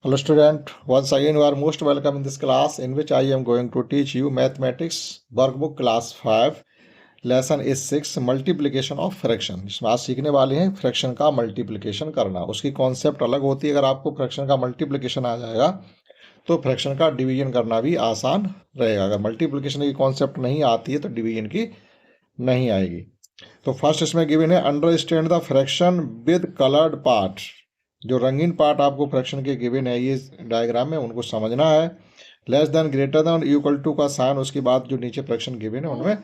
Hello student, once again you are most welcome in this class in which I am going to teach you mathematics workbook class 5 lesson is 6 multiplication of fraction। इसमें आज सीखने वाले हैं fraction का multiplication करना। उसकी concept अलग होती है। अगर आपको फ्रैक्शन का मल्टीप्लिकेशन आ जाएगा तो फ्रैक्शन का डिवीजन करना भी आसान रहेगा। अगर मल्टीप्लिकेशन की कॉन्सेप्ट नहीं आती है तो डिवीजन की नहीं आएगी। तो फर्स्ट इसमें गिवन है understand the fraction with coloured part. जो रंगीन पार्ट आपको फ्रैक्शन के गिवन है ये डायग्राम में उनको समझना है। Less than greater than equal to का साइन उसके बाद जो नीचे फ्रैक्शन गिवन है उनमें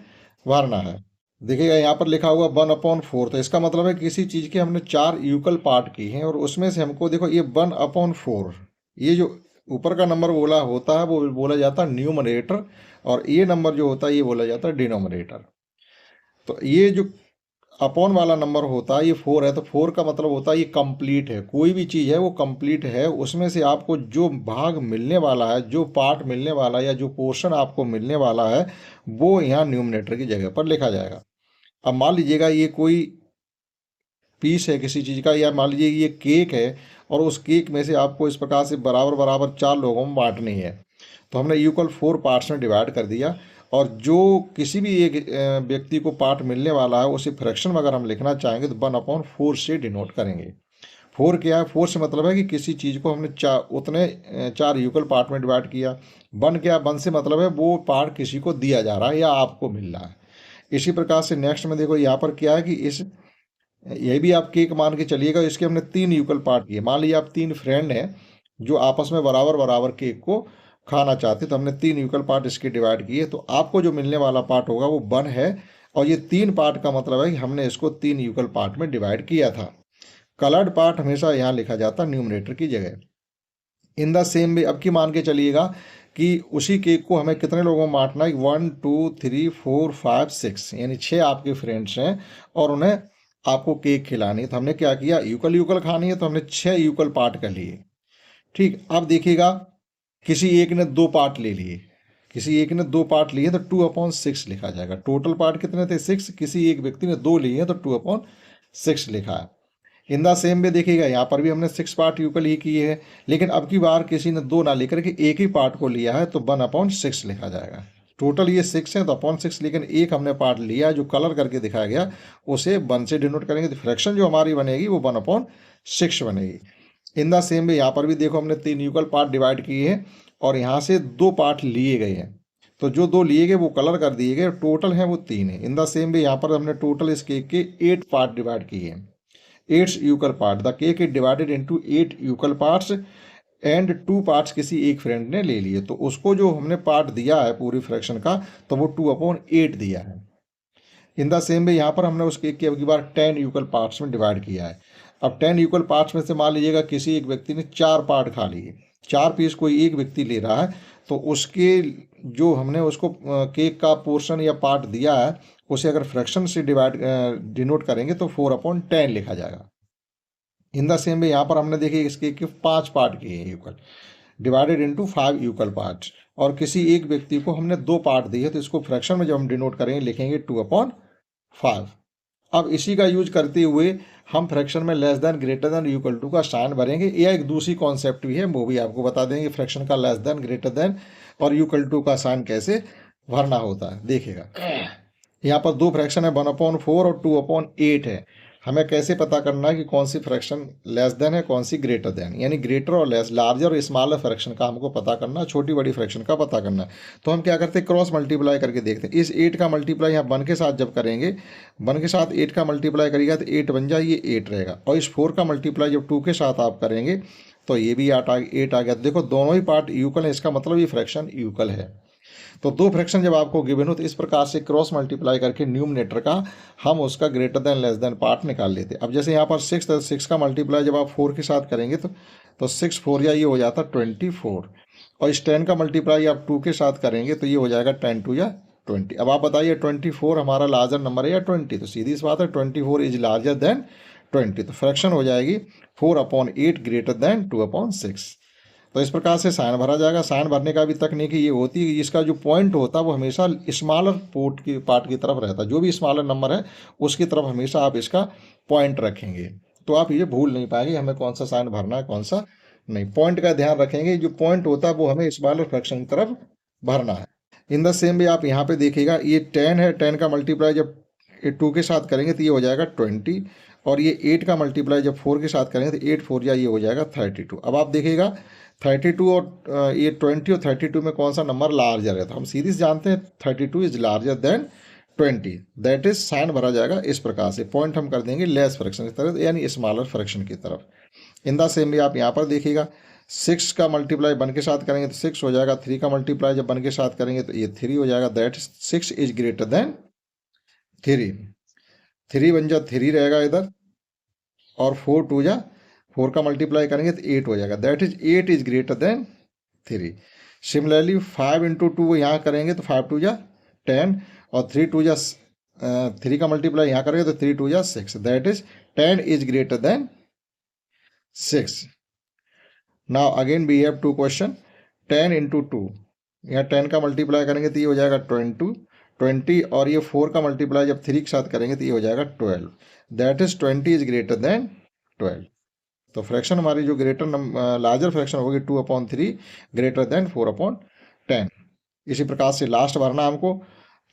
भरना है। देखिएगा यहाँ पर लिखा हुआ 1/4, तो इसका मतलब है किसी चीज के हमने 4 इक्वल पार्ट की हैं और उसमें से हमको देखो ये 1/4 ये जो ऊपर का नंबर बोला होता है वो बोला जाता है न्यूमरेटर और ये नंबर जो होता है ये बोला जाता है डिनोमिनेटर। तो ये जो अपॉन वाला नंबर होता है ये 4 है, तो 4 का मतलब होता है ये कंप्लीट है। कोई भी चीज़ है वो कंप्लीट है, उसमें से आपको जो भाग मिलने वाला है, जो पार्ट मिलने वाला है या जो पोर्शन आपको मिलने वाला है वो यहाँ न्यूमरेटर की जगह पर लिखा जाएगा। अब मान लीजिएगा ये कोई पीस है किसी चीज़ का, या मान लीजिए ये केक है और उस केक में से आपको इस प्रकार से बराबर बराबर 4 लोगों में बांटनी है। तो हमने इक्वल 4 पार्ट्स में डिवाइड कर दिया और जो किसी भी एक व्यक्ति को पार्ट मिलने वाला है उसे फ्रैक्शन में अगर हम लिखना चाहेंगे तो 1/4 से डिनोट करेंगे। 4 क्या है? 4 से मतलब है कि किसी चीज़ को हमने उतने 4 इक्वल पार्ट में डिवाइड किया। 1 क्या? 1 से मतलब है वो पार्ट किसी को दिया जा रहा है या आपको मिल रहा है। इसी प्रकार से नेक्स्ट में देखो यहाँ पर क्या है कि इस ये भी आप केक मान के चलिएगा, इसके हमने 3 इक्वल पार्ट किए। मान लीजिए आप 3 फ्रेंड हैं जो आपस में बराबर बराबर केक को खाना चाहते, तो हमने 3 इक्वल पार्ट इसके डिवाइड किए। तो आपको जो मिलने वाला पार्ट होगा वो 1 है और ये 3 पार्ट का मतलब है कि हमने इसको 3 इक्वल पार्ट में डिवाइड किया था। कलर्ड पार्ट हमेशा यहाँ लिखा जाता है न्यूमरेटर की जगह। इन द सेम वे अब की मान के चलिएगा कि उसी केक को हमें कितने लोगों में बांटना है? 1 2 3 4 5 6 यानी 6 आपके फ्रेंड्स हैं और उन्हें आपको केक खिलानी है। तो हमने क्या किया? इक्वल इक्वल खानी है तो हमने 6 इक्वल पार्ट कर लिए। ठीक, अब देखिएगा किसी एक ने 2 पार्ट ले लिए, किसी एक ने 2 पार्ट लिए तो 2/6 लिखा जाएगा। टोटल पार्ट कितने थे? 6। किसी एक व्यक्ति ने 2 लिए तो 2/6 लिखा है। इन द सेम वे देखिएगा यहाँ पर भी हमने 6 पार्ट इक्वल ही किए हैं, लेकिन अब की बार किसी ने 2 ना लेकर के एक ही पार्ट को लिया है तो 1/6 लिखा जाएगा। टोटल ये 6 है तो 6, लेकिन एक हमने पार्ट लिया जो कलर करके दिखाया गया उसे 1 से डिनोट करेंगे तो फ्रैक्शन जो हमारी बनेगी वो 1/6 बनेगी। इन द सेम वे यहाँ पर भी देखो हमने 3 इक्वल पार्ट डिवाइड किए हैं और यहाँ से 2 पार्ट लिए गए हैं, तो जो 2 लिए गए वो कलर कर दिए गए, टोटल है वो 3 है। इन द सेम वे यहाँ पर हमने टोटल इस केक के 8 पार्ट डिवाइड किए हैं। 8 equal part, the cake is divided into 8 equal parts and 2 parts किसी एक फ्रेंड ने ले लिए, तो उसको जो हमने पार्ट दिया है पूरी फ्रैक्शन का तो वो 2/8 दिया है। इन द सेम वे यहाँ पर हमने उस केक की अब की बार 10 इक्वल पार्ट्स में डिवाइड किया है। अब 10 इक्वल पार्ट्स में से मान लीजिएगा किसी एक व्यक्ति ने 4 पार्ट खा लिए, 4 पीस कोई एक व्यक्ति ले रहा है, तो उसके जो हमने उसको केक का पोर्शन या पार्ट दिया है उसे अगर फ्रैक्शन से डिनोट करेंगे तो 4/10 लिखा जाएगा। इन द सेम वे यहाँ पर हमने देखिए इस केक के 5 पार्ट किए हैं equal, divided into 5 equal parts, और किसी एक व्यक्ति को हमने 2 पार्ट दिए तो इसको फ्रैक्शन में जब हम डिनोट करेंगे लिखेंगे 2/5। अब इसी का यूज करते हुए हम फ्रैक्शन में less than greater than equal to का साइन भरेंगे, या एक दूसरी कॉन्सेप्ट भी है वो भी आपको बता देंगे फ्रैक्शन का लेस देन ग्रेटर देन और इक्वल टू का साइन कैसे भरना होता है। देखिएगा यहाँ पर 2 फ्रैक्शन है, 1/4 और 2/8 है। हमें कैसे पता करना है कि कौन सी फ्रैक्शन लेस देन है कौन सी ग्रेटर देन, यानी ग्रेटर और लेस, लार्जर और स्मॉलर फ्रैक्शन का हमको पता करना है, छोटी बड़ी फ्रैक्शन का पता करना है। तो हम क्या करते हैं? क्रॉस मल्टीप्लाई करके देखते हैं। इस 8 का मल्टीप्लाई यहाँ 1 के साथ जब करेंगे, 1 के साथ 8 का मल्टीप्लाई करिएगा तो 8 बन जाए, ये 8 रहेगा, और इस 4 का मल्टीप्लाई जब 2 के साथ आप करेंगे तो ये भी 8 आ गया। देखो दोनों ही पार्ट इक्वल है, इसका मतलब ये फ्रैक्शन इक्वल है। तो 2 फ्रैक्शन जब आपको गिवन हो तो इस प्रकार से क्रॉस मल्टीप्लाई करके न्यूमरेटर का हम उसका greater than less then part निकाल लेते। अब जैसे यहाँ पर 6 तो 6 का मल्टीप्लाई जब आप 4 के साथ करेंगे तो 6 4 या ये हो जाता 24, और इस 10 का मल्टीप्लाई आप 2 के साथ करेंगे तो ये हो जाएगा 10 2 या 20। अब आप बताइए 24 हमारा लार्जर नंबर है या 20? तो सीधी सी बात है 24 इज लार्जर देन 20, तो फ्रैक्शन हो जाएगी 4/8 ग्रेटर देन 2/6। तो इस प्रकार से साइन भरा जाएगा। साइन भरने का भी तकनीक ये होती है कि इसका जो पॉइंट होता है वो हमेशा स्मॉलर पार्ट की तरफ रहता है, जो भी स्मॉलर नंबर है उसकी तरफ हमेशा आप इसका पॉइंट रखेंगे, तो आप ये भूल नहीं पाएंगे हमें कौन सा साइन भरना है कौन सा नहीं, पॉइंट का ध्यान रखेंगे, जो पॉइंट होता है वो हमें स्मॉलर फ्रैक्शन की तरफ भरना है। इन द सेम वे आप यहाँ पे देखिएगा, ये 10 है, 10 का मल्टीप्लाई जब 2 के साथ करेंगे तो ये हो जाएगा 20, और ये 8 का मल्टीप्लाई जब 4 के साथ करेंगे तो 8 4 या ये हो जाएगा 32। अब आप देखिएगा 32 और ये 20 और 32 में कौन सा नंबर लार्जर है, तो हम सीधे से जानते हैं 32 is larger than 20, that is sine भरा जाएगा इस प्रकार से, पॉइंट हम कर देंगे लेस फ्रैक्शन की तरफ, यानी स्मॉलर फ्रैक्शन की तरफ। इन द सेम वे आप यहाँ पर देखिएगा, 6 का मल्टीप्लाई 1 के साथ करेंगे तो 6 हो जाएगा, 3 का मल्टीप्लाई जब 1 के साथ करेंगे तो ये 3 हो जाएगा, दैट 6 इज ग्रेटर देन 3। 3 बन जा 3 रहेगा इधर, और 4 2 जा 4 का मल्टीप्लाई करेंगे तो 8 हो जाएगा, that is 8 is greater then 3। Similarly 5 into 2 यहाँ करेंगे तो 5 2 जा 10, और 3 2 जा 3 का मल्टीप्लाई यहाँ करेंगे तो 3 2 जा 6, that is 10 is greater than 6। Now again we have to question, 10 into 2, यहाँ 10 का मल्टीप्लाई करेंगे तो ये हो जाएगा 20, और ये 4 का मल्टीप्लाई जब 3 के साथ करेंगे तो ये हो जाएगा 12, that is 20 is greater then 12। तो फ्रैक्शन हमारी जो लार्जर फ्रैक्शन होगी 2/3 ग्रेटर देन 4/10। इसी प्रकार से लास्ट भरना हमको,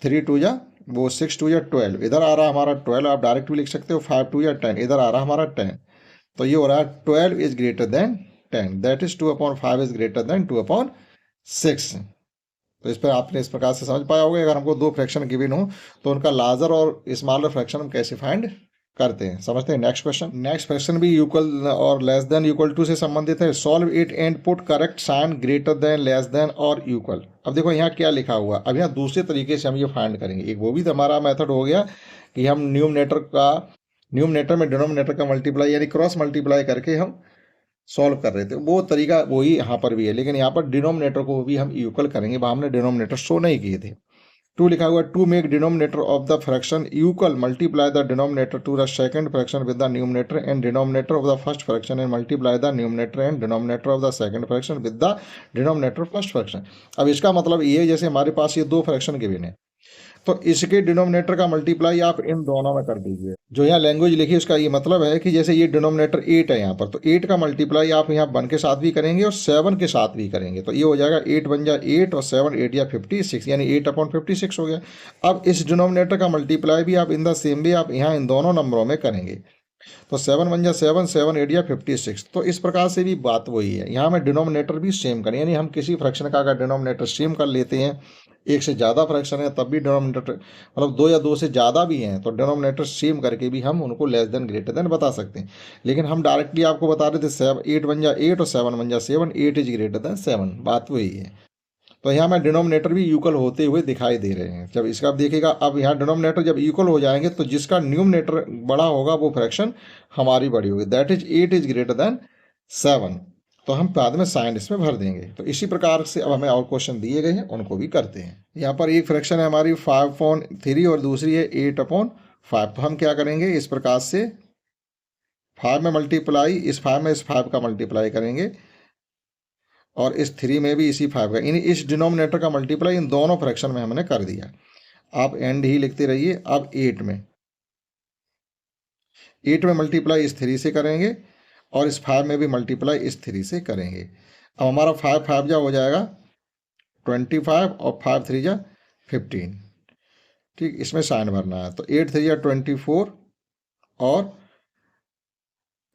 3 2 जा वो 6 2 जा 12, इधर आ रहा हमारा 12, आप डायरेक्ट भी लिख सकते हो, 5 2 जा 10, इधर आ रहा हमारा 10, तो ये हो रहा है 12 is greater then 10, that is 2/5 is greater then 2/6। तो इस पर आपने इस प्रकार से समझ पाया होगा, अगर हमको दो फ्रैक्शन गिवन हो तो उनका लार्जर और स्मॉलर फ्रैक्शन हम कैसे फाइंड करते हैं, समझते हैं। नेक्स्ट क्वेश्चन, नेक्स्ट क्वेश्चन भी इक्वल और लेस देन इक्वल टू से संबंधित है। Solve it and put correct sign greater than, less than और इक्वल। अब देखो यहाँ क्या लिखा हुआ, अब यहाँ दूसरे तरीके से हम ये फाइंड करेंगे। एक वो भी तो हमारा मेथड हो गया कि हम न्यूमरेटर में डिनोमिनेटर का मल्टीप्लाई यानी क्रॉस मल्टीप्लाई करके हम सॉल्व कर रहे थे, वो तरीका वही यहाँ पर भी है, लेकिन यहाँ पर डिनोमिनेटर को भी हम इक्वल करेंगे, वहाँ हमने डिनोमिनेटर शो नहीं किए थे। टू लिखा हुआ, to make denominator of the fraction equal multiply the denominator to the second fraction with the numerator and denominator of the first fraction and multiply the numerator and denominator of the second fraction with the denominator first fraction. अब इसका मतलब ये, जैसे हमारे पास ये दो fraction given है, तो इसके डिनोमिनेटर का मल्टीप्लाई आप इन दोनों में कर दीजिए। जो यहाँ लैंग्वेज लिखी उसका ये मतलब है कि जैसे ये डिनोमिनेटर 8 है यहाँ पर, तो 8 का मल्टीप्लाई आप यहाँ 1 के साथ भी करेंगे और 7 के साथ भी करेंगे, तो ये हो जाएगा 8 बन जा 8 और 7 8 या 56, यानी 8/56 हो गया। अब इस डिनोमिनेटर का मल्टीप्लाई भी आप इन द सेम वे आप यहाँ इन दोनों नंबरों में करेंगे, तो 7 बन जा 7 7 8 या 56। तो इस प्रकार से भी बात वही है, यहाँ में डिनोमिनेटर भी सेम करें, यानी हम किसी फ्रैक्शन का अगर डिनोमिनेटर सेम कर लेते हैं, एक से ज़्यादा फ्रैक्शन है तब भी डिनोमिनेटर, मतलब दो या दो से ज़्यादा भी हैं तो डिनोमिनेटर सेम करके भी हम उनको लेस देन ग्रेटर देन बता सकते हैं। लेकिन हम डायरेक्टली आपको बता रहे थे 8 बन जा 8 और 7 बन जा 7, 8 इज ग्रेटर देन 7, बात वही है। तो यहाँ में डिनोमिनेटर भी इक्वल होते हुए दिखाई दे रहे हैं। जब इसका आप देखिएगा, अब यहाँ डिनोमिनेटर जब इक्वल हो जाएंगे तो जिसका न्यूमरेटर बड़ा होगा वो फ्रैक्शन हमारी बड़ी होगी, that is 8 is greater then 7। तो हम बाद में साइन इसमें भर देंगे। तो इसी प्रकार से अब हमें और क्वेश्चन दिए गए हैं उनको भी करते हैं। यहाँ पर एक फ्रैक्शन है हमारी 5/3 और दूसरी है 8/5। तो हम क्या करेंगे, इस प्रकार से 5 में मल्टीप्लाई, इस 5 में इस 5 का मल्टीप्लाई करेंगे और इस 3 में भी इसी 5 का, इन इस डिनोमिनेटर का मल्टीप्लाई इन दोनों फ्रैक्शन में हमने कर दिया। आप एंड ही लिखते रहिए। अब 8 में मल्टीप्लाई इस 3 से करेंगे और इस 5 में भी मल्टीप्लाई इस 3 से करेंगे। अब हमारा 5 5 जा हो जाएगा 25 और 5 3 जा 15, ठीक, इसमें साइन भरना है। तो 8 3 जा 24 और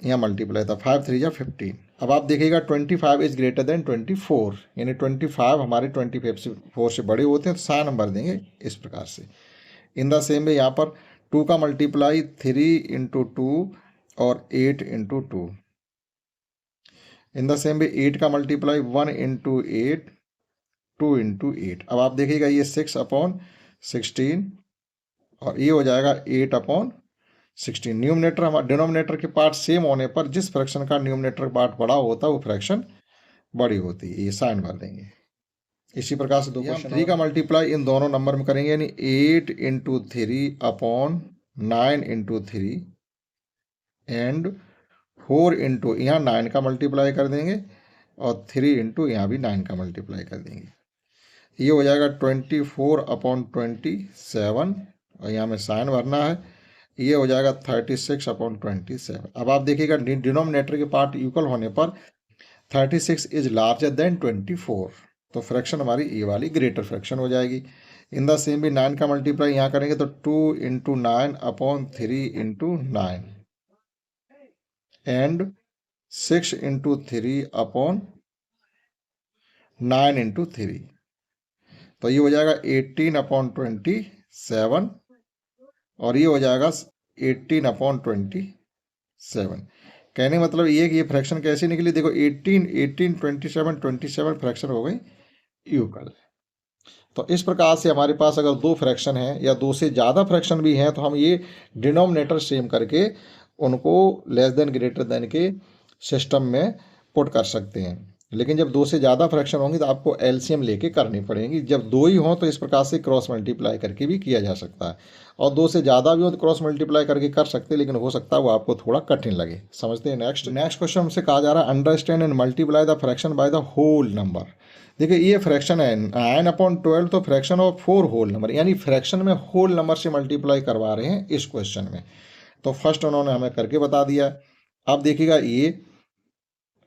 यहाँ मल्टीप्लाई था 5 3 जा 15। अब आप देखिएगा 25 इज ग्रेटर देन 24, यानी 25 हमारे 24 से बड़े होते हैं, तो साइन हम भर देंगे इस प्रकार से। इन द सेम वे यहाँ पर 2 का मल्टीप्लाई 3 इंटू 2 और 8 into 2। In the same way 8 का मल्टीप्लाई 1 इंटू 8 2 इंटू 8। अब आप देखिएगा ये 6/16 और ये हो जाएगा 8/16। न्यूमरेटर हमारा डिनोमिनेटर के पार्ट सेम होने पर जिस फ्रैक्शन का न्यूमरेटर पार्ट बड़ा होता है वो फ्रैक्शन बड़ी होती है, ये साइन भर देंगे। इसी प्रकार से 3 का मल्टीप्लाई इन दोनों नंबर में करेंगे, यानी 8 इंटू 3/9 इंटू 3 एंड 4 इंटू यहाँ 9 का मल्टीप्लाई कर देंगे और 3 इंटू यहाँ भी 9 का मल्टीप्लाई कर देंगे। ये हो जाएगा 24/27 और यहाँ में साइन भरना है, ये हो जाएगा 36/27। अब आप देखिएगा डिनोमिनेटर के पार्ट इक्वल होने पर 36 इज लार्जर देन 24, तो फ्रैक्शन हमारी ये वाली ग्रेटर फ्रैक्शन हो जाएगी। इन द सेम भी 9 का मल्टीप्लाई यहाँ करेंगे तो 2 into 9 upon 3 into 9 and 6 into 3 upon 9 into 3, तो ये हो जाएगा 18 अपॉन 27 और ये हो जाएगा 18 अपॉन 27। कहने का मतलब ये कि ये फ्रैक्शन कैसी निकली, देखो 18 18 27 27 फ्रैक्शन हो गई यूकल। तो इस प्रकार से हमारे पास अगर दो फ्रैक्शन है या दो से ज़्यादा फ्रैक्शन भी हैं तो हम ये डिनोमिनेटर सेम करके उनको लेस देन ग्रेटर देन के सिस्टम में पुट कर सकते हैं। लेकिन जब दो से ज़्यादा फ्रैक्शन होंगी तो आपको एलसीएम लेके करनी पड़ेगी। जब दो ही हों तो इस प्रकार से क्रॉस मल्टीप्लाई करके भी किया जा सकता है, और दो से ज़्यादा भी हो तो क्रॉस मल्टीप्लाई करके कर सकते हैं, लेकिन हो सकता है वो आपको थोड़ा कठिन लगे। समझते हैं। नेक्स्ट क्वेश्चन हमसे कहा जा रहा है understand and multiply the fraction by the whole number. देखिए ये फ्रैक्शन है 9/12, तो फ्रैक्शन ऑफ 4 होल नंबर, यानी फ्रैक्शन में होल नंबर से मल्टीप्लाई करवा रहे हैं इस क्वेश्चन में। तो फर्स्ट उन्होंने हमें करके बता दिया। अब देखिएगा ये,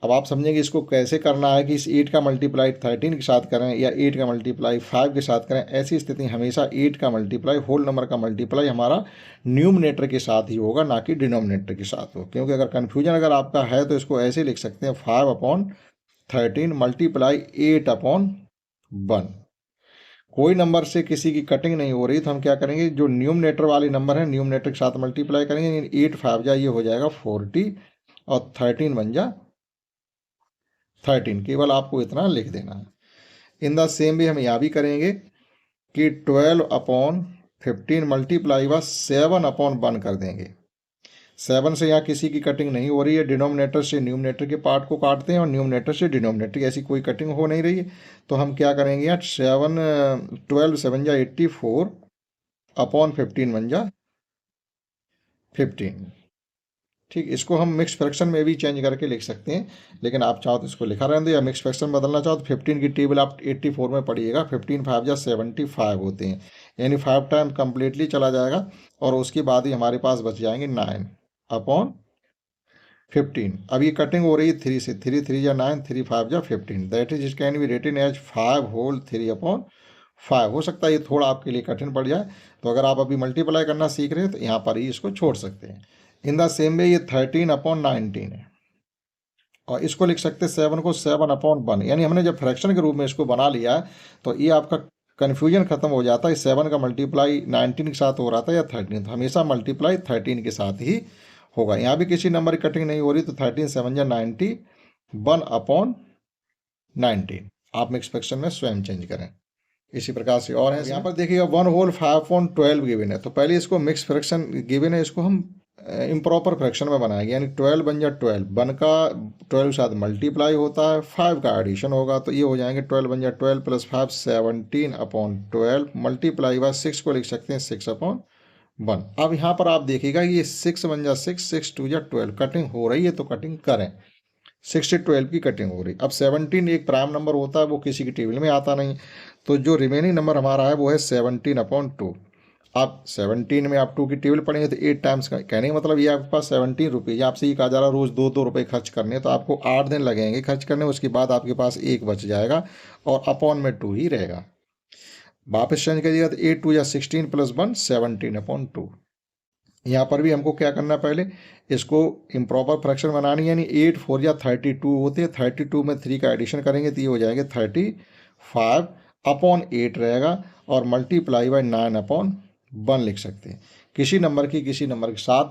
अब आप समझेंगे इसको कैसे करना है कि इस 8 का मल्टीप्लाई 13 के साथ करें या 8 का मल्टीप्लाई 5 के साथ करें। ऐसी स्थिति हमेशा 8 का मल्टीप्लाई होल नंबर का मल्टीप्लाई हमारा न्यूमरेटर के साथ ही होगा, ना कि डिनोमिनेटर के साथ हो। क्योंकि अगर कन्फ्यूजन अगर आपका है तो इसको ऐसे लिख सकते हैं 5/13 मल्टीप्लाई 8/1। कोई नंबर से किसी की कटिंग नहीं हो रही तो हम क्या करेंगे, जो न्यूमरेटर वाले नंबर है न्यूमरेटर के साथ मल्टीप्लाई करेंगे। 8 5 जा ये हो जाएगा 40 और 13 बन जा 13। केवल आपको इतना लिख देना है। इन द सेम भी हम यहाँ भी करेंगे कि 12/15 मल्टीप्लाई व 7/1 कर देंगे। 7 से यहाँ किसी की कटिंग नहीं हो रही है, डिनोमिनेटर से न्यूमरेटर के पार्ट को काटते हैं और न्यूमरेटर से डिनोमिनेटर की ऐसी कोई कटिंग हो नहीं रही है। तो हम क्या करेंगे यहाँ 12 7 जा 84/15 बन जा 15। ठीक, इसको हम मिक्स फ्रैक्शन में भी चेंज करके लिख सकते हैं, लेकिन आप चाहो तो इसको लिखा रहने दो, या मिक्स फ्रैक्शन बदलना चाहो तो 15 की टेबल आप 84 में पढ़िएगा। 15 5 जा 75 होते हैं, यानी 5 टाइम कंप्लीटली चला जाएगा और उसके बाद ही हमारे पास बच जाएंगे 9/15। अब ये कटिंग हो रही है 3 से, 3 3 जा 9, 3 5 जा 15, that is it can be written as 5 whole 3/5। हो सकता है ये थोड़ा आपके लिए कठिन पड़ जाए, तो अगर आप अभी मल्टीप्लाई करना सीख रहे हैं तो यहाँ पर ही इसको छोड़ सकते हैं। इन द सेम वे ये 13/19 है, और इसको लिख सकते हैं 7 को 7/1, यानी हमने जब फ्रैक्शन के रूप में इसको बना लिया तो ये आपका कन्फ्यूजन खत्म हो जाता है। 7 का मल्टीप्लाई 19 के साथ हो रहा था या 13, तो हमेशा मल्टीप्लाई 13 के साथ ही होगा। यहाँ भी किसी नंबर की कटिंग नहीं हो रही, तो 13 7 जा 90 1/19 आप मिक्स फ्रैक्शन में स्वयं चेंज करें। इसी प्रकार से और है यहाँ पर देखिएगा 1 होल 5/12 गिवन है, तो पहले इसको मिक्स फ्रैक्शन गिवन है, इसको हम इम्प्रॉपर फ्रैक्शन में बनाएंगे, यानी 12 बन जा 12, 1 का 12 के साथ मल्टीप्लाई होता है, 5 का एडिशन होगा, तो ये हो जाएंगे 12 बन जा 12 प्लस 5 17/12 मल्टीप्लाई व 6 को लिख सकते हैं 6/1। अब यहाँ पर आप देखिएगा ये 6 बन जा 6, 6 2 जा 12, कटिंग हो रही है तो कटिंग करें। 6 से 12 की कटिंग हो रही। अब 17 एक प्राइम नंबर होता है, वो किसी की टेबल में आता नहीं, तो जो रिमेनिंग नंबर हमारा है वो है 17/2। आप 17 में आप 2 की टेबल पढ़ेंगे तो 8 टाइम्स का, कहने का मतलब ये आपके पास 17 रुपये, आपसे ये कहा जा रहा है रोज़ 2 रुपये खर्च करने, तो आपको 8 दिन लगेंगे खर्च करने, उसके बाद आपके पास 1 बच जाएगा और अपॉन में 2 ही रहेगा। वापस चेंज करिएगा तो 8 2 या 16 प्लस 1 17/2। यहाँ पर भी हमको क्या करना है, पहले इसको इम्प्रॉपर फ्रैक्शन बनानी, यानी 8 4 या 32 होते हैं, 32 में 3 का एडिशन करेंगे तो ये हो जाएंगे 35/8 रहेगा, और मल्टीप्लाई बाय 9/1 लिख सकते हैं। किसी नंबर के साथ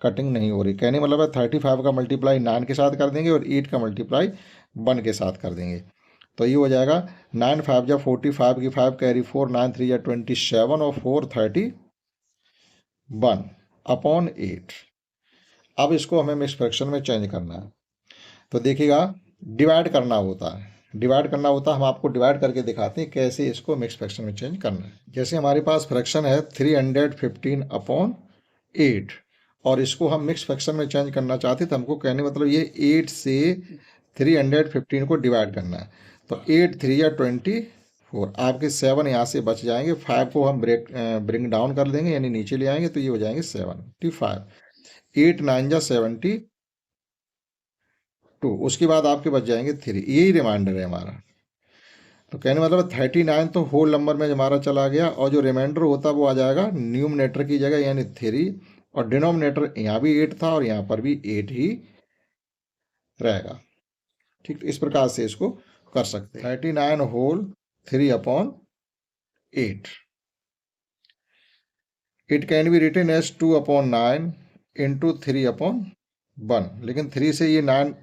कटिंग नहीं हो रही, कहने मतलब है 35 का मल्टीप्लाई 9 के साथ कर देंगे और 8 का मल्टीप्लाई 1 के साथ कर देंगे, तो ये हो जाएगा 9 5 जा 45 की 5 कैरी 4, 9 3 जा 27 और 4 31/8। अब इसको हमें मिक्स फ्रैक्शन में चेंज करना है, तो देखिएगा डिवाइड करना होता है, हम आपको डिवाइड करके दिखाते हैं कैसे इसको मिक्स फ्रैक्शन में चेंज करना है। जैसे हमारे पास फ्रैक्शन है 315/8, और इसको हम मिक्स फ्रैक्शन में चेंज करना चाहते हैं, तो हमको कहने मतलब ये 8 से 315 को डिवाइड करना है, तो 8 3 या 24, आपके 7 यहाँ से बच जाएंगे, 5 को हम ब्रिंग डाउन कर देंगे, यानी नीचे ले आएंगे, तो ये हो जाएंगे 75। 8 9 जा 70, 2, उसके बाद आपके बच जाएंगे 3, यही रिमाइंडर है हमारा। तो कहने मतलब 39 तो होल नंबर में हमारा चला गया, और जो रिमाइंडर होता है वो आ जाएगा न्यूमरेटर की जगह यानी 3, और डिनोमिनेटर यहाँ भी 8 था और यहाँ पर भी 8 ही रहेगा। ठीक, तो इस प्रकार से इसको कर सकते हैं। 39 whole 3/8। It can be written as 2/9 into 3/1, लेकिन 3 से ये 9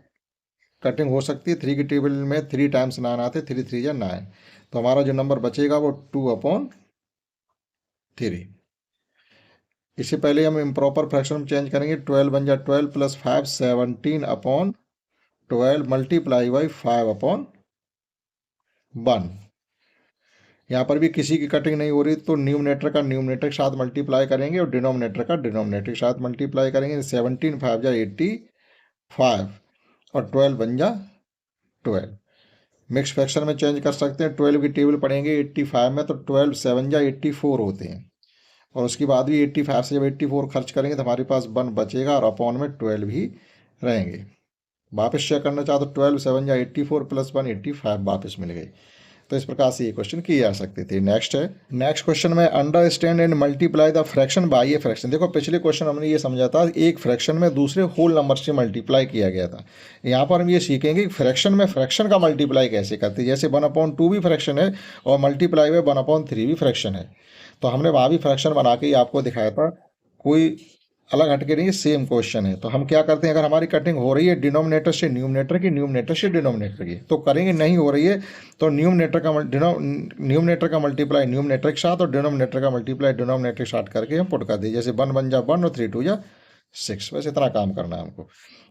कटिंग हो सकती है। 3 की टेबल में 3 टाइम्स 9 आते, 3 3 या 9, तो हमारा जो नंबर बचेगा वो 2/3। इससे पहले हम इम्प्रॉपर फ्रैक्शन में चेंज करेंगे। 12 बन जा 12 + 5 17/12 मल्टीप्लाई बाई 5/1। यहाँ पर भी किसी की कटिंग नहीं हो रही, तो न्यूमरेटर का न्यूमरेटर के साथ मल्टीप्लाई करेंगे और डिनोमिनेटर का डिनोमिनेटर के साथ मल्टीप्लाई करेंगे। 17 5 जा 85 और 12 बन जा 12। मिक्स फ्रैक्शन में चेंज कर सकते हैं। 12 की टेबल पढ़ेंगे 85 में, तो 12 7 जा 84 होते हैं, और उसके बाद भी 85 से जब 84 खर्च करेंगे तो हमारे पास 1 बचेगा और अपॉन में 12 ही रहेंगे। वापस चेक करना चाहो तो 12 7 जा 84 + 1 85 वापस मिल गई। तो इस प्रकार से ये क्वेश्चन किए जा सकते थे। नेक्स्ट है, नेक्स्ट क्वेश्चन में understand and multiply the fraction bye a fraction. देखो पिछले क्वेश्चन हमने ये समझा था एक फ्रैक्शन में दूसरे होल नंबर से मल्टीप्लाई किया गया था। यहाँ पर हम ये सीखेंगे कि फ्रैक्शन में फ्रैक्शन का मल्टीप्लाई कैसे करते हैं। जैसे 1/2 भी फ्रैक्शन है और मल्टीप्लाई में 1/3 भी फ्रैक्शन है, तो हमने वहाँ भी फ्रैक्शन बना के ही आपको दिखाया था, कोई अलग हटके नहीं, सेम क्वेश्चन है। तो हम क्या करते हैं, अगर हमारी कटिंग हो रही है डिनोमिनेटर से न्यूमरेटर की, न्यूमरेटर से डिनोमिनेटर की, तो करेंगे। नहीं हो रही है तो न्यूमरेटर का मल्टीप्लाई न्यूमरेटर के साथ और डिनोमिनेटर का मल्टीप्लाई डिनोमिनेटर के साथ करके हम पुट कर दिए। जैसे 1 बन जा 1 और 3 2 जा 6, बस इतना काम करना है हमको।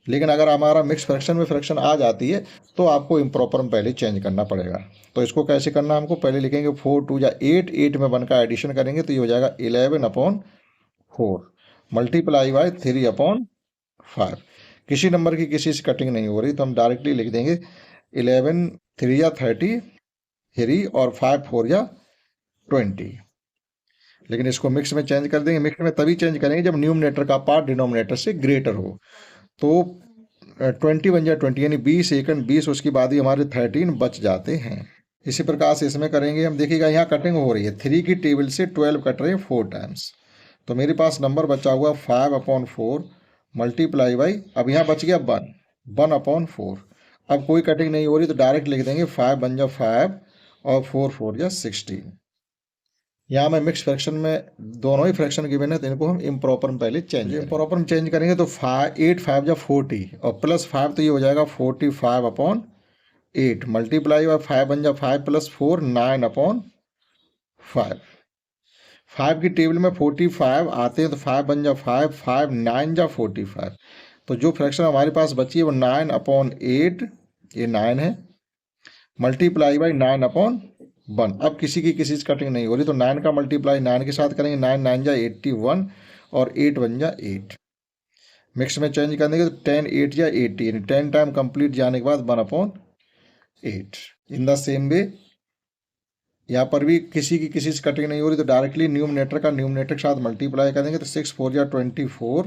लेकिन अगर हमारा मिक्स फ्रैक्शन में फ्रैक्शन आ जाती है तो आपको इम्प्रॉपर में पहले चेंज करना पड़ेगा। तो इसको कैसे करना, हमको पहले लिखेंगे 4 2 जा 8, 8 में 1 का एडिशन करेंगे तो ये हो जाएगा 11/4 मल्टीप्लाई बाय 3/5। किसी नंबर की किसी से कटिंग नहीं हो रही तो हम डायरेक्टली लिख देंगे 11 3 या 33 और 5 4 या 20। लेकिन इसको मिक्स में चेंज कर देंगे। मिक्स में तभी चेंज करेंगे जब न्यूमरेटर का पार्ट डिनोमिनेटर से ग्रेटर हो। तो 20 बन जाए 20 यानी 20 एकन 20, उसके बाद ही हमारे 13 बच जाते हैं। इसी प्रकार से इसमें करेंगे हम। देखिएगा यहाँ कटिंग हो रही है, 3 की टेबल से 12 कट रहे हैं 4 टाइम्स, तो मेरे पास नंबर बचा हुआ 5/4 मल्टीप्लाई बाई, अब यहाँ बच गया 1/4। अब कोई कटिंग नहीं हो रही तो डायरेक्ट लिख देंगे 5 बन जा 5 और 4 4 जा 16। यहाँ मैं मिक्स फ्रैक्शन में दोनों ही फ्रैक्शन गिवन है तो इनको हम इम्प्रॉपर में पहले चेंज इम्प्रॉपर में चेंज करेंगे। तो 8 5 जा 40 और +5 तो ये हो जाएगा 45/8 मल्टीप्लाई बाई 5 बन जा 5 + 4 9/5। 5 की टेबल में 45 आते हैं तो 5 बन जा 5 5 9 जा 45। तो जो फ्रैक्शन हमारे पास बची है वो 9/8, ये 9 है, मल्टीप्लाई बाई 9/1। अब किसी की किसी से कटिंग नहीं हो रही तो 9 का मल्टीप्लाई 9 के साथ करेंगे, 9 9 जा 81 और 8 बन जा 8। मिक्स में चेंज कर देंगे तो 10 8 जा 80 यानी 10 टाइम कंप्लीट जाने के बाद 1/8। इन द सेम वे यहाँ पर भी किसी की किसी से कटिंग नहीं हो रही तो डायरेक्टली न्यूमरेटर का न्यूमरेटर के साथ मल्टीप्लाई करेंगे तो 6 4 जा 24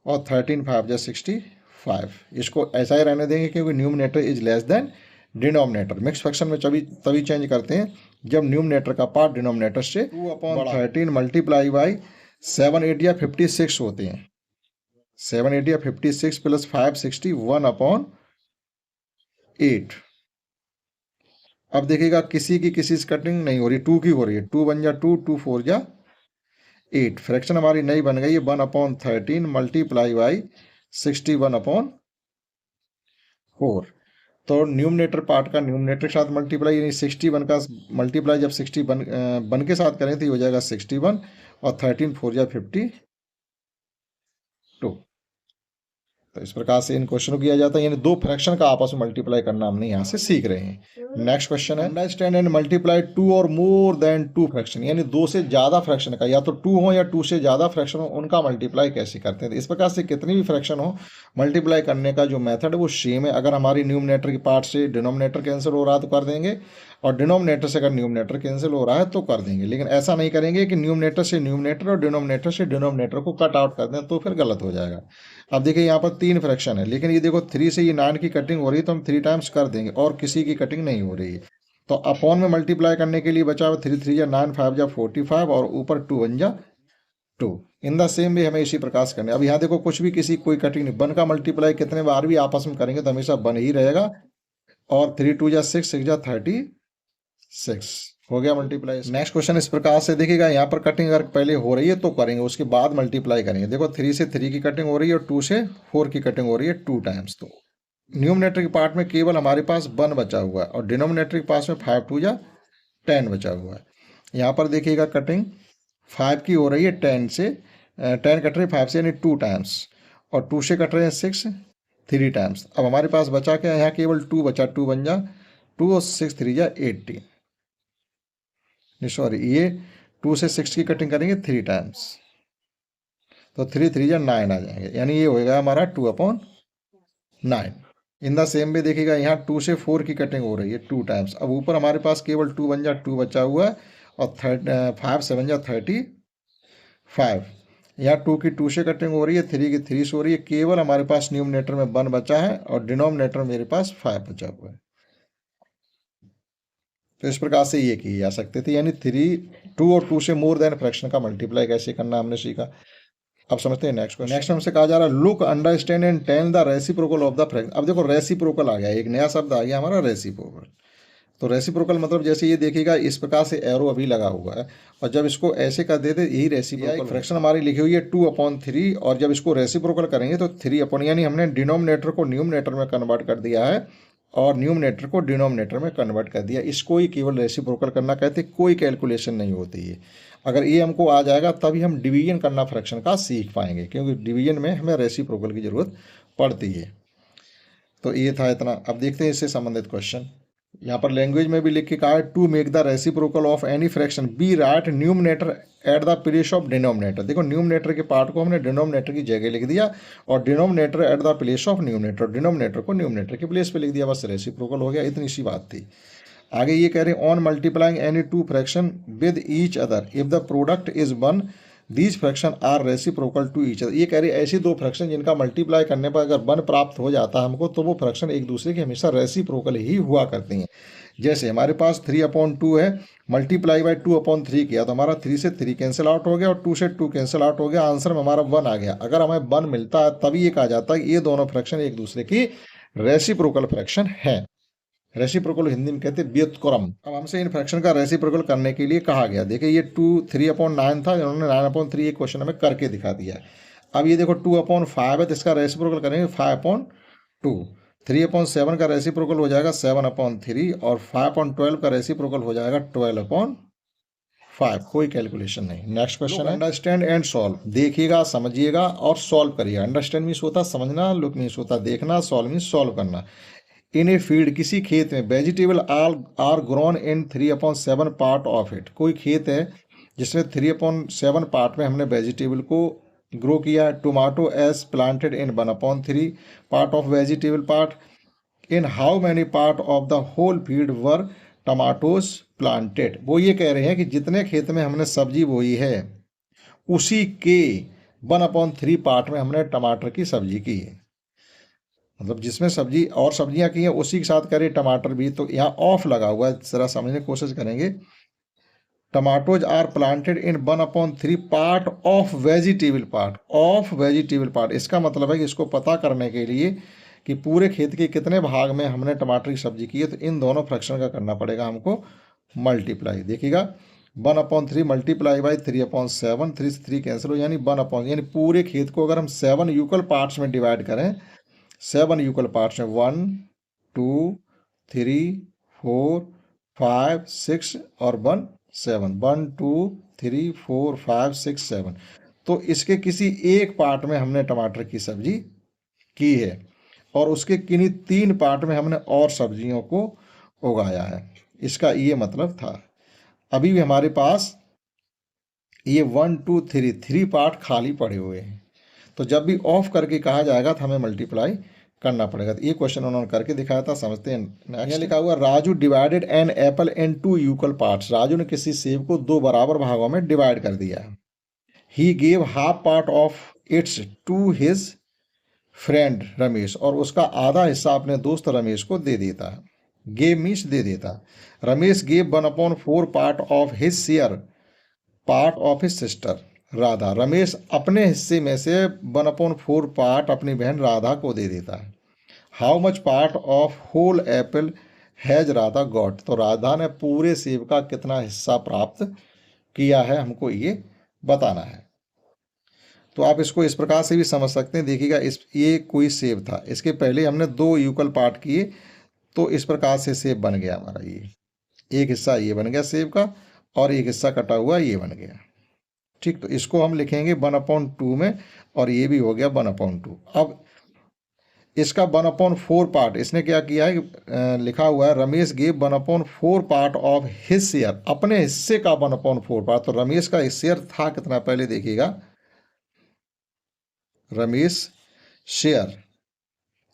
और 13 5 जा 65। इसको ऐसा ही रहने देंगे क्योंकि numerator is less than denominator. Mix fraction में तभी चेंज करते हैं जब न्यूमरेटर का पार्ट डिनोमिनेटर से 2/13 मल्टीप्लाई बाई 7 8 या 56 होते हैं। 7 8 या 56 + 5 60 1/8। अब देखिएगा किसी की किसी से कटिंग नहीं हो रही, 2 की हो रही है। 2 बन जा 2 2 4 जा 8। फ्रैक्शन हमारी नई बन गई है 1/13 मल्टीप्लाई बाई 61/4। तो न्यूमरेटर पार्ट का न्यूमरेटर के साथ मल्टीप्लाई यानी 61 का मल्टीप्लाई जब 60 बन के साथ करें तो ये हो जाएगा 61 और 13 4 जा 52। तो इस प्रकार से इन क्वेश्चन को किया जाता है, यानी दो फ्रैक्शन का आपस में मल्टीप्लाई करना हमने यहाँ से सीख रहे हैं। नेक्स्ट क्वेश्चन है अंडरस्टैंड एंड मल्टीप्लाई 2 और मोर देन 2 फ्रैक्शन, यानी 2 से ज़्यादा फ्रैक्शन का, या तो 2 हो या 2 से ज़्यादा फ्रैक्शन हो, उनका मल्टीप्लाई कैसे करते हैं। तो इस प्रकार से कितनी भी फ्रैक्शन हो मल्टीप्लाई करने का जो मेथड है वो सेम है। अगर हमारी न्यूमरेटर की पार्ट से डिनोमिनेटर कैंसिल हो रहा है तो कर देंगे, और डिनोमिनेटर से अगर न्यूमरेटर कैंसिल हो रहा है तो कर देंगे, लेकिन ऐसा नहीं करेंगे कि न्यूमरेटर से न्यूमरेटर और डिनोमिनेटर से डिनोमिनेटर को कट आउट कर दें, तो फिर गलत हो जाएगा। अब देखिए यहाँ पर 3 फ्रैक्शन है, लेकिन ये देखो 3 से ये 9 की कटिंग हो रही है तो हम 3 टाइम्स कर देंगे, और किसी की कटिंग नहीं हो रही है। तो अपॉन में मल्टीप्लाई करने के लिए बचा हुआ 3 3 या 9 5 या 45 और ऊपर 2 1 जा 2। इन द सेम वे हमें इसी प्रकार से करने। अब यहाँ देखो कुछ भी किसी कोई कटिंग नहीं, 1 का मल्टीप्लाई कितने बार भी आपस में करेंगे तो हमेशा 1 ही रहेगा, और 3 2 जा 6 6 जा 36 हो गया मल्टीप्लाई। नेक्स्ट क्वेश्चन इस प्रकार से देखिएगा, यहाँ पर कटिंग अगर पहले हो रही है तो करेंगे, उसके बाद मल्टीप्लाई करेंगे। देखो 3 से 3 की कटिंग हो रही है और 2 से 4 की कटिंग हो रही है 2 टाइम्स, तो न्यूमरेटर के पार्ट में केवल हमारे पास 1 बचा हुआ है और डिनोमिनेटर के पास में 5 2 जा 10 बचा हुआ है। यहाँ पर देखिएगा कटिंग 5 की हो रही है 10 से, 10 कट रही है 5 से यानी 2 टाइम्स, और 2 से कट रहे हैं 6 3 टाइम्स। अब हमारे पास बचा क्या, यहाँ केवल 2 बचा, 2 बन जा 2 और 6 3 जा 18, सॉरी ये 2 से 6 की कटिंग करेंगे 3 टाइम्स, तो 3 3 जा 9 आ जाएंगे, यानी ये होएगा हमारा 2/9। इन द सेम भी देखिएगा यहाँ 2 से 4 की कटिंग हो रही है 2 टाइम्स। अब ऊपर हमारे पास केवल 2 बन जा 2 बचा हुआ है, और 5 7 जा 35। यहाँ 2 की 2 से कटिंग हो रही है, 3 की 3 से हो रही है, केवल हमारे पास न्यूमरेटर में 1 बचा है और डिनोमिनेटर मेरे पास 5 बचा हुआ है। तो इस प्रकार से ये की जा सकते थे, यानी 3 2 और 2 से मोर देन फ्रैक्शन का मल्टीप्लाई कैसे करना हमने सीखा। अब समझते हैं नेक्स्ट क्वेश्चन। नेक्स्ट हमसे कहा जा रहा है look understand and tell the reciprocal of the fraction. अब देखो रेसिप्रोकल आ गया, एक नया शब्द आ गया हमारा रेसिप्रोकल। तो रेसिप्रोकल मतलब जैसे ये देखिएगा इस प्रकार से एरो अभी लगा हुआ है, और जब इसको ऐसे कर देते यही रेसिप्रोकल। फ्रैक्शन हमारी लिखी हुई है 2/3, और जब इसको रेसिप्रोकल करेंगे तो 3 यानी हमने डिनोमिनेटर को न्यूमरेटर में कन्वर्ट कर दिया है और न्यूमरेटर को डिनोमिनेटर में कन्वर्ट कर दिया। इसको ही केवल रेसिप्रोकल करना कहते, कोई कैलकुलेशन नहीं होती है। अगर ये हमको आ जाएगा तभी हम डिवीजन करना फ्रैक्शन का सीख पाएंगे, क्योंकि डिवीजन में हमें रेसिप्रोकल की जरूरत पड़ती है। तो ये था इतना। अब देखते हैं इससे संबंधित क्वेश्चन। यहाँ पर लैंग्वेज में भी लिख के कहा है to make the reciprocal of any fraction be write numerator at the place of denominator. देखो न्यूमरेटर के पार्ट को हमने डिनोमिनेटर की जगह लिख दिया और denominator at the place of numerator, denominator को न्यूमरेटर के प्लेस पे लिख दिया, बस रेसिप्रोकल हो गया। इतनी सी बात थी। आगे ये कह रहे हैं on multiplying any two fraction with each other if the product is 1 these fraction are reciprocal to each other. ये कह रहे हैं ऐसी दो फ्रैक्शन जिनका मल्टीप्लाई करने पर अगर 1 प्राप्त हो जाता है हमको, तो वो फ्रैक्शन एक दूसरे की हमेशा रेसिप्रोकल ही हुआ करती हैं। जैसे हमारे पास 3/2 है, मल्टीप्लाई बाई 2/3 किया तो हमारा 3 से 3 कैंसिल आउट हो गया और 2 से 2 कैंसिल आउट हो गया, आंसर में हमारा 1 आ गया। अगर हमें 1 मिलता है तभी ये कहा जाता है कि ये दोनों फ्रैक्शन एक दूसरे की रेसिप्रोकल फ्रैक्शन है। रेसिप्रोकल हिंदी में कहते हैं व्युत्क्रम। अब हमसे इन फ्रैक्शन का रेसिप्रोकल करने के लिए कहा गया। देखिए ये 3/9 था, इन्होंने 9/3 एक क्वेश्चन हमें करके दिखा दिया। अब ये देखो 2/5 है तो इसका रेसिप्रोकल करेंगे 5/2। 3/7 का रेसिप्रोकल हो जाएगा 7/3 और 5/12 का रेसिप्रोकल हो जाएगा 12/5। कोई कैलकुलेशन नहीं। नेक्स्ट क्वेश्चन है अंडरस्टैंड एंड सॉल्व। देखिएगा, समझिएगा और सॉल्व करिएगा। अंडरस्टैंड मीन्स होता समझना, लुक मीन्स होता देखना, सॉल्व मीन्स सॉल्व करना। इन ए फील्ड किसी खेत में vegetable are grown in 3/7 part of it. कोई खेत है जिसमें 3/7 पार्ट में हमने वेजिटेबल को ग्रो किया। Tomato as planted in 1/3 part of vegetable part. In how many part of the whole field were tomatoes planted. वो ये कह रहे हैं कि जितने खेत में हमने सब्जी बोई है उसी के 1/3 पार्ट में हमने टमाटर की सब्जी की है। मतलब जिसमें सब्जी और सब्जियां की हैं उसी के साथ करें टमाटर भी, तो यहाँ ऑफ लगा हुआ है, जरा समझने की कोशिश करेंगे। Tomatoes are planted in 1/3 part of vegetable part, of vegetable part. इसका मतलब है कि इसको पता करने के लिए कि पूरे खेत के कितने भाग में हमने टमाटर की सब्जी की है, तो इन दोनों फ्रैक्शन का करना पड़ेगा हमको मल्टीप्लाई। देखिएगा 1/3 मल्टीप्लाई बाई 3/7, 3 से 3 कैंसिल हो, यानी 1/, यानी पूरे खेत को अगर हम 7 इक्वल पार्ट्स में डिवाइड करें, 7 इक्वल पार्ट्स में 1 2 3 4 5 6 और 1 7, 1 2 3 4 5 6 7, तो इसके किसी एक पार्ट में हमने टमाटर की सब्जी की है और उसके किन्हीं 3 पार्ट में हमने और सब्जियों को उगाया है। इसका ये मतलब था। अभी भी हमारे पास ये 1 2 3 पार्ट खाली पड़े हुए हैं, तो जब भी ऑफ करके कहा जाएगा तो हमें मल्टीप्लाई करना पड़ेगा। तो ये क्वेश्चन उन्होंने करके दिखाया था, समझते हैं। नेक्स्ट लिखा हुआ Raju divided an apple in 2 equal parts. Raju ने किसी सेब को 2 बराबर भागों में डिवाइड कर दिया। He gave half part of its to his friend Ramesh, और उसका आधा हिस्सा अपने दोस्त रमेश को दे देता। गेव मीन्स दे देता। Ramesh gave 1/4 part of his share part of his sister Radha. Ramesh अपने हिस्से में से 1/4 पार्ट अपनी बहन राधा को दे देता है। How much part of whole apple has Radha got. तो राधा ने पूरे सेब का कितना हिस्सा प्राप्त किया है, हमको ये बताना है। तो आप इसको इस प्रकार से भी समझ सकते हैं। देखिएगा, ये कोई सेब था, इसके पहले हमने 2 इक्वल पार्ट किए, तो इस प्रकार से सेब बन गया हमारा। ये एक हिस्सा ये बन गया सेब का, और एक हिस्सा कटा हुआ ये बन गया। ठीक, तो इसको हम लिखेंगे 1/2 में, और ये भी हो गया 1/2। अब इसका 1/4 पार्ट इसने क्या किया है, लिखा हुआ है Ramesh gave 1/4 part of his share, अपने हिस्से का 1/4 पार्ट। तो रमेश का शेयर था कितना, पहले देखिएगा, रमेश शेयर,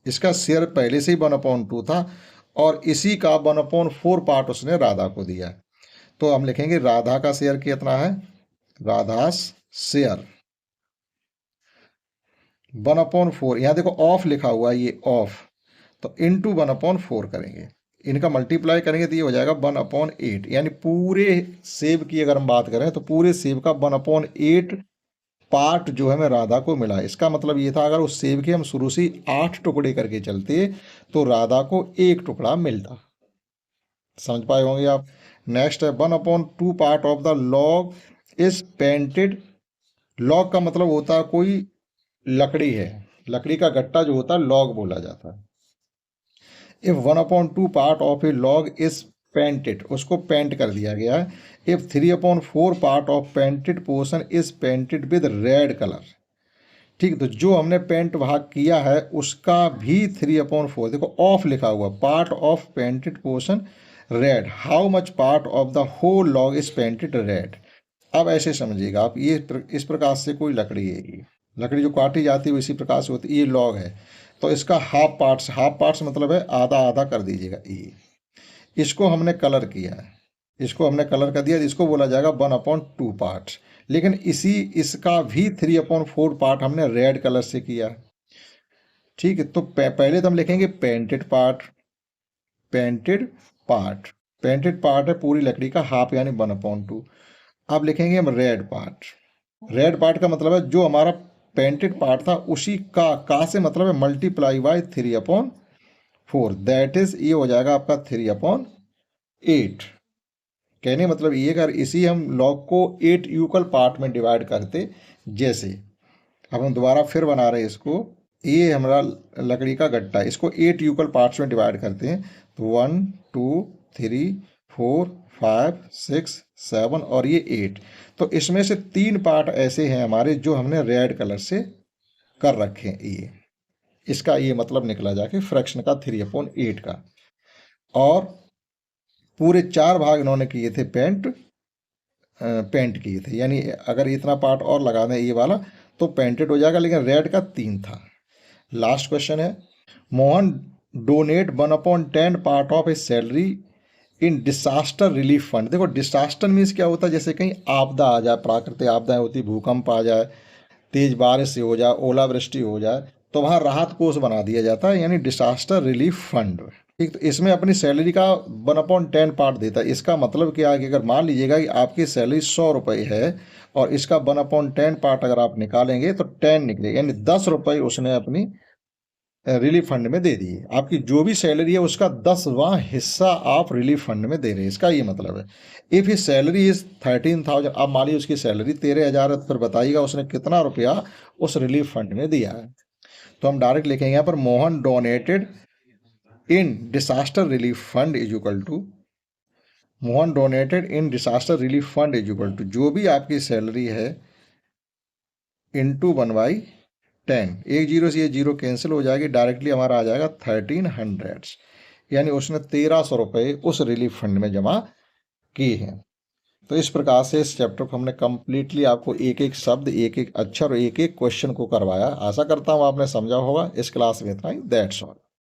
इसका शेयर पहले से ही 1/2 था, और इसी का 1/4 पार्ट उसने राधा को दिया। तो हम लिखेंगे राधा का शेयर कितना है, राधास शेयर 1/4। यहाँ देखो ऑफ लिखा हुआ है, ये ऑफ, तो इंटू 1/4 करेंगे, इनका मल्टीप्लाई करेंगे तो ये हो जाएगा 1/8। यानी पूरे सेब की अगर हम बात करें तो पूरे सेब का 1/8 पार्ट जो है मैं राधा को मिला। इसका मतलब ये था, अगर उस सेब के हम शुरू से 8 टुकड़े करके चलते तो राधा को 1 टुकड़ा मिलता। समझ पाए होंगे आप। नेक्स्ट है 1/2 part of the log is painted. Log का मतलब होता है कोई लकड़ी है, लकड़ी का गट्टा जो होता है लॉग बोला जाता है। If 1/2 part of A log is painted, उसको पेंट कर दिया गया है। If 3/4 part of painted portion is painted with red colour. ठीक, तो जो हमने पेंट भाग किया है उसका भी 3/4, देखो ऑफ लिखा हुआ, part of painted portion red. How much part of the whole log is painted red. अब ऐसे समझिएगा आप, ये इस प्रकार से कोई लकड़ी है, ये लकड़ी जो काटी जाती है इसी प्रकार से होती है, ये लॉग है, तो इसका हाफ पार्ट्स मतलब है आधा आधा कर दीजिएगा। ये इसको हमने कलर किया है, इसको हमने कलर कर दिया, इसको बोला जाएगा 1/2 पार्ट्स। लेकिन इसका भी 3/4 पार्ट हमने रेड कलर से किया। ठीक है, तो पहले तो हम लिखेंगे painted part. Painted part, painted part है पूरी लकड़ी का हाफ यानी 1/2। अब लिखेंगे हम रेड पार्ट। रेड पार्ट का मतलब है जो हमारा पेंटेड पार्ट था उसी का से मतलब है मल्टीप्लाई बाय 3/4, दैट इज ये हो जाएगा आपका 3/8। कहने मतलब ये, अगर इसी हम लॉग को 8 इक्वल पार्ट में डिवाइड करते, जैसे अब हम दोबारा फिर बना रहे हैं इसको, ये हमारा लकड़ी का गट्टा, इसको 8 इक्वल पार्ट्स में डिवाइड करते हैं, तो 1 2 3 4 5 6 7 और ये 8। तो इसमें से 3 पार्ट ऐसे हैं हमारे जो हमने रेड कलर से कर रखे हैं। ये इसका ये मतलब निकला जाके फ्रैक्शन का 3/8 का। और पूरे 4 भाग इन्होंने किए थे पेंट किए थे, यानी अगर इतना पार्ट और लगा दें ये वाला तो पेंटेड हो जाएगा, लेकिन रेड का 3 था। लास्ट क्वेश्चन है Mohan donate 1/10 part of A salary in disaster relief fund. देखो डिसास्टर मीन्स क्या होता है, जैसे कहीं आपदा आ जाए, प्राकृतिक आपदाएं होती, भूकंप आ जाए, तेज बारिश से हो जाए, ओलावृष्टि हो जाए, तो वहाँ राहत कोष बना दिया जाता है, यानी डिसास्टर रिलीफ फंड। ठीक, तो इसमें अपनी सैलरी का 1/10 पार्ट देता है। इसका मतलब क्या है कि अगर मान लीजिएगा कि आपकी सैलरी 100 रुपये है और इसका 1/10 पार्ट अगर आप निकालेंगे तो 10 निकलेगा, यानी 10 रुपये उसने अपनी रिलीफ फंड में दे दिए। आपकी जो भी सैलरी है उसका 10वां हिस्सा आप रिलीफ फंड में दे रहे हैं, इसका ये मतलब है। इफ़ ही सैलरी इज 13,000, अब मान लीजिए उसकी सैलरी 13,000 है, तो फिर बताइएगा उसने कितना रुपया उस रिलीफ फंड में दिया है। तो हम डायरेक्ट लिखेंगे यहाँ पर Mohan donated in disaster relief fund is equal to, Mohan donated in disaster relief fund is equal to, जो भी आपकी सैलरी है इंटू 1/10। एक जीरो से ये जीरो कैंसिल हो जाएगी, डायरेक्टली हमारा आ जाएगा 1300, यानी उसने 1300 रुपये उस रिलीफ फंड में जमा किए हैं। तो इस प्रकार से इस चैप्टर को हमने कम्प्लीटली आपको एक एक शब्द, एक एक अक्षर और एक एक क्वेश्चन को करवाया। आशा करता हूँ आपने समझा होगा। इस क्लास में इतना ही। That's all.